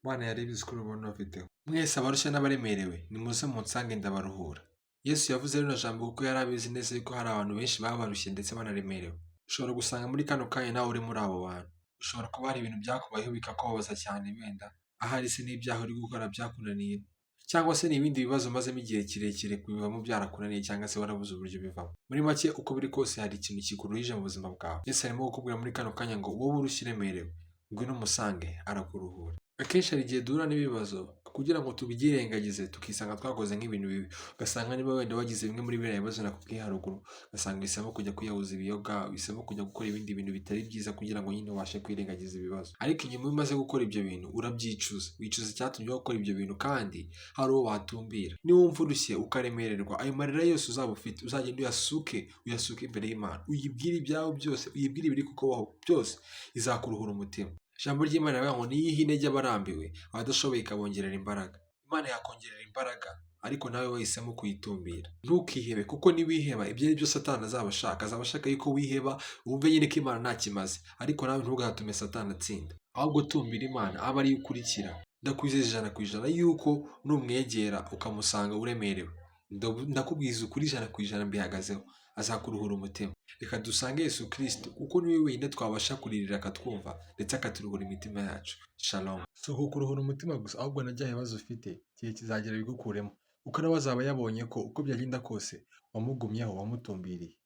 Mana yari ibizi ko urubona afiteho. Mwese abarushya n'abaremerewe, nimuze munsange ndabaruhura. Yesu yavuze rino jambo kuko yari abizi neza yuko hari abantu benshi baba barushye ndetse banaremerewe. Ushobora gusanga muri kano kanya nawe uri muri abo bantu. Ushobora kuba hari ibintu byakubayeho bikakubabaza cyane wenda, ahari se n'ibyaha uri gukora byakunaniye, cyangwa se n'ibindi bibazo umazemo igihe kirekire kubivamo byarakunaniye cyangwa se warabuze uburyo bivamo. Muri make uko biri kose hari ikintu kikuruhije mu buzima bwawe. Yesu arimo kukubwira muri kano kanya ngo wowe urushye uremerewe, ngwino umusange arakuruhura. Akenshi hari igihe duhura n'ibibazo kugira ngo tubyirengagize tukisanga twakoze nk'ibintu bibi, ugasanga niba wenda wagize bimwe muri biriya bibazo nakubwiye haruguru, ugasanga uhisemo kujya kwiyahuza ibiyoga, uhisemo kujya gukora ibindi bintu bitari byiza kugira ngo nyine ubashe kwirengagiza ibibazo. Ariko inyuma iyo umaze gukora ibyo bintu urabyicuza, wicuza icyatumye gukora ibyo bintu kandi hari uwo watumbira. Niwumva urushye ukaremererwa, ayo marira yose uzaba ufite uzagenda uyasuke imbere y'Imana, uyibwire ibyawe byose, uyibwire ibiri kukubaho byose, izakuruhura umutima. Ijambo ry'Imana rivuga ngo niyo iha intege abarambiwe, abadashoboye ikabongerera imbaraga. Imana yakongerera imbaraga, ariko nawe wahisemo kuyitumbira. Ntukihebe, kuko niwiheba ibyo ari byo Satani azaba ashaka yuko wiheba, wumve nyine ko Imana nta kimaze, ariko nawe ntugatume Satani atsinda. Ahubwo tumbira Imana abe ariyo ukurikira. Ndakwizeza 100% yuko numwegera ukamusanga uremerewe, ndakubwiza ukuri 100% mbihagazeho, azakuruhura umutima. Reka dusange Yesu Kristo kuko niwe wenyine twabasha kuririra akatwumva ndetse akaturuhura imitima yacu. Shalom. Si ukuruhura umutima gusa, ahubwo na bya bibazo ufite igihe kizagera bigukuremo, kuko nawe azaba yabonye ko uko byagenda kose wamugumyeho, wamutumbiriye.